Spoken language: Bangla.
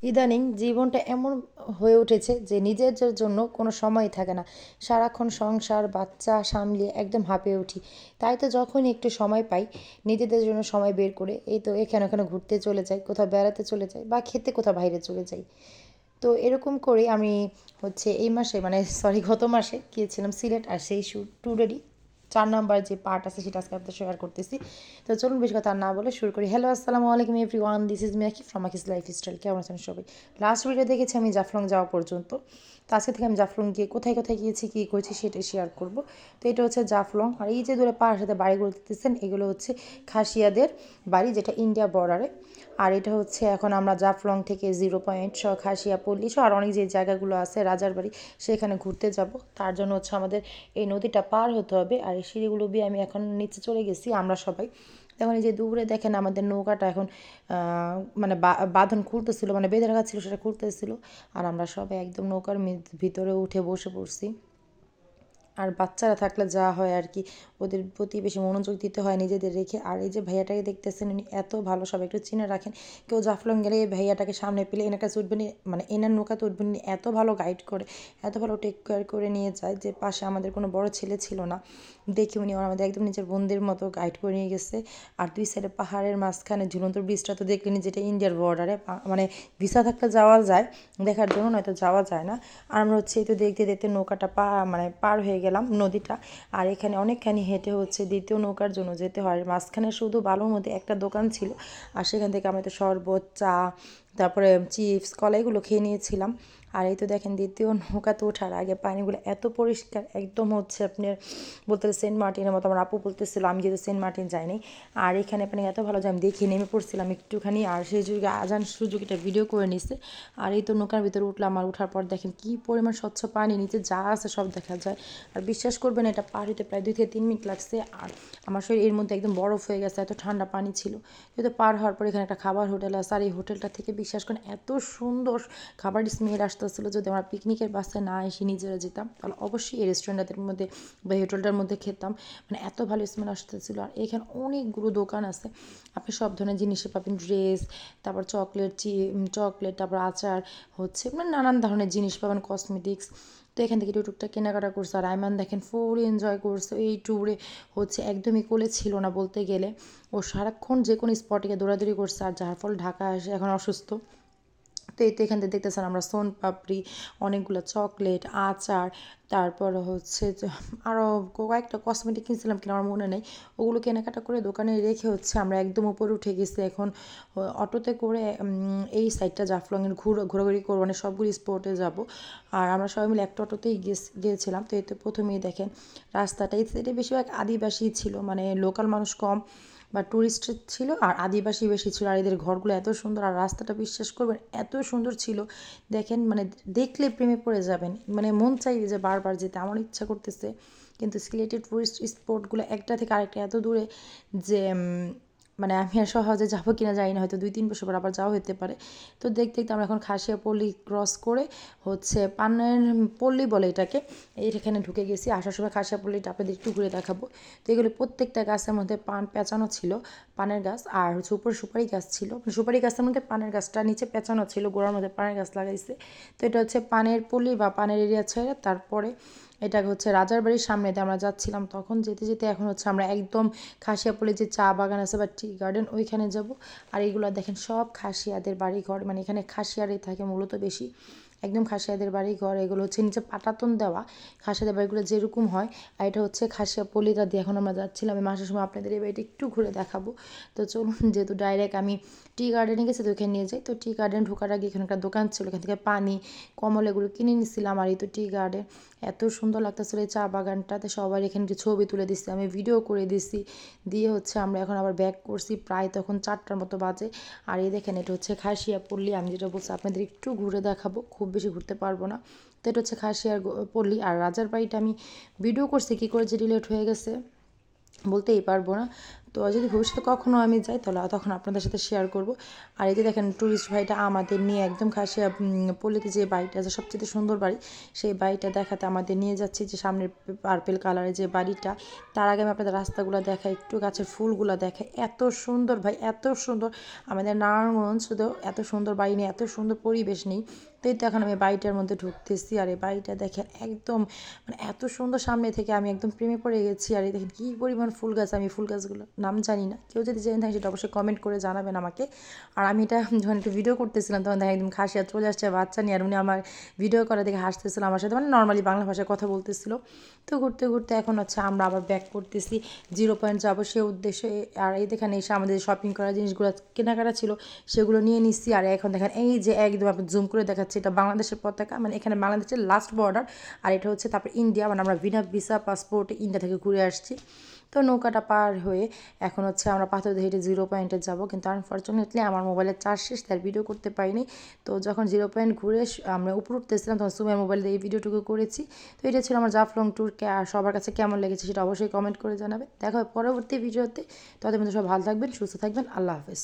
ইদানিং জীবনটা এমন হয়ে উঠেছে যে নিজের জন্য কোনো সময় থাকে না। সারাক্ষণ সংসার বাচ্চা সামলিয়ে একদম হাঁপিয়ে উঠি। তাই তো যখনই একটু সময় পাই নিজেদের জন্য সময় বের করে এই তো এখানে ওখানে ঘুরতে চলে যাই, কোথাও বেড়াতে চলে যাই বা খেতে কোথাও বাইরে চলে যাই। তো এরকম করে আমি এই মাসে মানে সরি গত মাসে গিয়েছিলাম সিলেট, আর সেই ট্যুরেরই 4 নাম্বার যে পার্ট আছে সেটা আজকে আপনাদের শেয়ার করতেছি। তো চলুন বেশি কথা না বলে শুরু করি। হ্যালো, আসসালামু আলাইকুম এভরিওয়ান, দিস ইজ মিয়াকি ফ্রম আকিস লাইফস্টাইল। কেমন আছেন সবাই? লাস্ট ভিডিও দেখেছি আমি জাফলং যাওয়া পর্যন্ত। তো আজকে থেকে আমি জাফলং গিয়ে কোথায় কোথায় গিয়েছি, কী করেছি সেটাই শেয়ার করব। তো এটা হচ্ছে জাফলং, আর এই যে দূরে পাহাড়ের সাথে বাড়িগুলো দেখতেছেন এগুলো হচ্ছে খাসিয়াদের বাড়ি, যেটা ইন্ডিয়া বর্ডারে। আর এটা হচ্ছে এখন আমরা জাফলং থেকে 0 পয়েন্ট সহ খাসিয়া পল্লী সহ আর অনেক যে জায়গাগুলো আছে রাজার বাড়ি সেখানে ঘুরতে যাব। তার জন্য আমাদের এই নদীটা পার হতে হবে, আর এই সিঁড়িগুলো দিয়ে আমি এখন নিচে চলে গেছি আমরা সবাই। এখন এই যে দূরে দেখেন আমাদের নৌকাটা এখন মানে বাঁধন খুলতেছিল, মানে বেঁধে রাখা ছিল সেটা খুলতেছিল। আর আমরা সবাই একদম নৌকার ভিতরে উঠে বসে পড়ছি। আর বাচ্চারা থাকলে যা হয় আর কি, ওদের প্রতি বেশি মনোযোগ দিতে হয় নিজেদের রেখে। আর এই যে ভাইয়াটাকে দেখতেছেন উনি এত ভালো, সব একটু চিনে রাখেন। কেউ জাফলং গেলে এই ভাইয়াটাকে সামনে পেলে এনার কাছে উঠবেন, মানে এনার নৌকাতে উঠবেন, এত ভালো গাইড করে, এত ভালো টেক কেয়ার করে নিয়ে যায়। যে পাশে আমাদের কোনো বড় ছেলে ছিল না, দেখি উনি আমাদের একদম নিজের বন্ধুদের মতো গাইড করে নিয়ে গেছে। আর দুই সাইডে পাহাড়ের মাঝখানে ঝুলন্ত ব্রিজটা তো দেখলেনি, যেটা ইন্ডিয়ার বর্ডারে, মানে ভিসা থাকলে যাওয়া যায় দেখার জন্য, নয়তো যাওয়া যায় না। আর আমরা এই তো দেখতে দেখতে নৌকাটা মানে পার হয়ে গেলাম নদীটা। আর এখানে অনেকখানি হেঁটে দ্বিতীয় নৌকার জন্য যেতে হয়। মাঝখানে শুধু বালুর মধ্যে একটা দোকান ছিল, আর সেখান থেকে আমরা তো শরবত, চা, তারপরে চিপস, কলা এগুলো খেয়ে নিয়েছিলাম। আর এই তো দেখেন দ্বিতীয় নৌকাতে ওঠার আগে পানিগুলো এত পরিষ্কার, একদম আপনার বলতে সেন্ট মার্টিনের মতো। আমার আপু বলতেছিল, আমি যেহেতু সেন্ট মার্টিন যাইনি, আর এখানে পানি এত ভালো যে আমি দেখে নেমে পড়ছিলাম একটুখানি, আর সেই যুগে আজান সুযোগ এটা ভিডিও করে নিছে। আর এই তো নৌকার ভিতরে উঠলাম, আর ওঠার পর দেখেন কি পরিমাণ স্বচ্ছ পানি, নিচে যা আছে সব দেখা যায়। আর বিশ্বাস করবেন এটা পার হতে প্রায় 2 থেকে 3 মিনিট লাগছে। আর আমার শরীর এর মধ্যে একদম বরফ হয়ে গেছে, এত ঠান্ডা পানি ছিল। কিন্তু পার হওয়ার পর এখানে একটা খাবার হোটেল আছে, আর এই হোটেলটা থেকে বিশ্বাস করেন এত সুন্দর খাবারের স্মেল আসতেছিল। যদি আমরা পিকনিকের বাসে না এসে নিজেরা যেতাম তাহলে অবশ্যই এই রেস্টুরেন্টের মধ্যে বা এই হোটেলটার মধ্যে খেতাম, মানে এত ভালো স্মেল আসতেছিল। আর এখানে অনেকগুলো দোকান আছে, আপনি সব ধরনের জিনিসই পাবেন, ড্রেস, তারপর চকলেট, তারপর আচার, মানে নানান ধরনের জিনিস পাবেন, কসমেটিক্স। তো এখান থেকে টুকটাক কেনাকাটা করছে। আর আইমান দেখেন ফুল এনজয় করছে এই ট্যুরে। একদমই কোলে ছিল না বলতে গেলে, ও সারাক্ষণ যে কোনো স্পটে দৌড়াদৌড়ি করছে, আর যার ফল ঢাকা আসে এখন অসুস্থ। তো এই তো এখান থেকে দেখতেছেন আমরা সোন পাপড়ি, অনেকগুলো চকলেট, আচার, তারপর আরও কয়েকটা কসমেটিক কিনছিলাম কিনা আমার মনে নেই। ওগুলো কেনাকাটা করে দোকানে রেখে আমরা একদম উপরে উঠে গেছি। এখন অটোতে করে এই সাইডটা জাফলংয়ের ঘোরাঘুরি করবো, মানে সবগুলি স্পটে যাব। আর আমরা সবাই মিলে একটা অটোতেই গিয়েছিলাম। তো এতে প্রথমেই দেখেন রাস্তাটা, এই সাইডে বেশিরভাগ আদিবাসী ছিল, মানে লোকাল মানুষ কম বা টুরিস্ট ছিল, আর আদিবাসী বেশি ছিল। আর এদের ঘরগুলো এত সুন্দর, আর রাস্তাটা বিশ্বাস করবেন এত সুন্দর ছিল, দেখেন মানে দেখলে প্রেমে পড়ে যাবেন, মানে মন চাইবে যে বারবার যেতে, আমার ইচ্ছা করতেছে। কিন্তু সিলেটের টুরিস্ট স্পটগুলো একটা থেকে আরেকটা এত দূরে যে মানে আমি আর সহজে যাবো কিনা জানি না, হয়তো 2-3 বছর পর আবার যাওয়া হতে পারে। তো দেখতে দেখতে আমরা এখন খাসিয়া পল্লী ক্রস করে পানের পল্লী বলে এটাকে, এইখানে ঢুকে গেছি। আসার সময় খাসিয়া পল্লীটা আপনাদের একটু ঘুরে দেখাবো। তো এগুলো প্রত্যেকটা গাছের মধ্যে পান পেঁচানো ছিল, পানের গাছ, আর উপরে সুপারি গাছ ছিল। সুপারি গাছের মধ্যে পানের গাছটা নিচে পেঁচানো ছিল, গোড়ার মধ্যে পানের গাছ লাগাইছে। তো এটা পানের পল্লী বা পানের এরিয়া ছেড়ে তারপরে এটা রাজার বাড়ির সামনে দিয়ে আমরা যাচ্ছিলাম। তখন যেতে যেতে এখন আমরা একদম খাসিয়াপল্লী যে চা বাগান আছে বা টি গার্ডেন ওইখানে যাব। আর এইগুলো দেখেন সব খাসিয়াদের বাড়ি ঘর, মানে এখানে খাসিয়ারই থাকে মূলত বেশি, একদম খাসিয়াদের বাড়ি ঘর। এগুলো নিচে পাটাতন দেওয়া, খাসিয়াদের বাড়িগুলো যেরকম হয়। আর এটা খাসিয়া পল্লীটা দিয়ে এখন আমরা যাচ্ছিলাম। আমি আসার সময় আপনাদের এই বাড়িটা একটু ঘুরে দেখাবো। তো চলুন, যেহেতু ডাইরেক্ট আমি টি গার্ডেনে গেছি তো ওখানে নিয়ে যাই। তো টি গার্ডেন ঢোকার আগে এখানে একটা দোকান ছিল, এখান থেকে পানি, কমল এগুলো কিনে নিয়েছিলাম। আর এই তো টি গার্ডেন এত সুন্দর লাগতেছিল এই চা বাগানটাতে। সবার এখানে ছবি তুলে দিচ্ছি, আমি ভিডিও করে দিছি। দিয়ে আমরা এখন আবার ব্যাক করছি, প্রায় তখন 4টার মতো বাজে। আর এই দেখেন এটা খাসিয়া পল্লী, আমি যেটা বলছি আপনাদের একটু ঘুরে দেখাবো, খুব বেশি ঘুরতে পারবো না। তো এটা খাসিয়ার পল্লী। আর রাজার বাড়িটা আমি ভিডিও করছি, কী করে যে ডিলেট হয়ে গেছে বলতেই পারবো না। তো যদি ভবিষ্যতে কখনও আমি যাই তাহলে তখন আপনাদের সাথে শেয়ার করব। আর এই যে দেখেন ট্যুরিস্ট ভাইটা আমাদের নিয়ে একদম খাসিয়া পল্লীতে যে বাড়িটা আছে সবচেয়ে সুন্দর বাড়ি, সেই বাড়িটা দেখাতে আমাদের নিয়ে যাচ্ছি, যে সামনের পার্পেল কালারের যে বাড়িটা। তার আগে আমি আপনাদের রাস্তাগুলো দেখাই, একটু গাছের ফুলগুলো দেখাই, এত সুন্দর ভাই, এত সুন্দর। আমাদের নারায়ণগঞ্জ শুধু এত সুন্দর বাড়ি নেই, এত সুন্দর পরিবেশ নেই। তো এই তো এখন আমি বাড়িটার মধ্যে ঢুকতেছি, আর এই বাড়িটা দেখেন একদম মানে এত সুন্দর, সামনে থেকে আমি একদম প্রেমে পড়ে গেছি। আর এই দেখেন কী পরিমাণ ফুল গাছ, আমি ফুল গাছগুলো নাম জানি না, কেউ যদি জেনে থাকে সেটা অবশ্যই কমেন্ট করে জানাবেন আমাকে। আর আমি এটা যখন একটু ভিডিও করতেছিলাম তখন দেখেন একদম খাসিয়া চলে আসছে বাচ্চা নিয়ে, আর উনি আমার ভিডিও করা দেখে হাসতেছিল আমার সাথে, মানে নর্মালি বাংলা ভাষায় কথা বলতেছিল। তো ঘুরতে ঘুরতে এখন হচ্ছে আমরা আবার ব্যাক করতেছি, 0 পয়েন্ট যাবো সে উদ্দেশ্যে। আর এই দেখেন এসে আমাদের শপিং করা জিনিসগুলো কেনাকাটা ছিল সেগুলো নিয়ে নিচ্ছি। আর এখন দেখেন এই যে একদম আপনি জুম করে দেখাচ্ছি, এটা বাংলাদেশের পতাকা, মানে এখানে বাংলাদেশের লাস্ট বর্ডার। আর এটা হচ্ছে তারপর ইন্ডিয়া, মানে আমরা বিনা ভিসা পাসপোর্টে ইন্ডিয়া থেকে ঘুরে আসছি। তো নৌকাটা পার হয়ে এখন হচ্ছে আমরা পাথরদে হেঁটে 0 পয়েন্টে যাব, কিন্তু আনফর্চুনেটলি আমার মোবাইলের চার্জ শেষ, তার ভিডিও করতে পারিনি। তো যখন 0 পয়েন্ট ঘুরে আমরা উপর উঠতেছিলাম তখন সুমের মোবাইল দিয়ে এই ভিডিওটুকু করেছি। তো এটা ছিল আমার জাফলং ট্যুর। আর সবার কাছে কেমন লেগেছে সেটা অবশ্যই কমেন্ট করে জানাবে। দেখা হবে পরবর্তী ভিডিওতে। ততদিন পর্যন্ত সব ভালো থাকবেন, সুস্থ থাকবেন, আল্লাহ হাফেজ।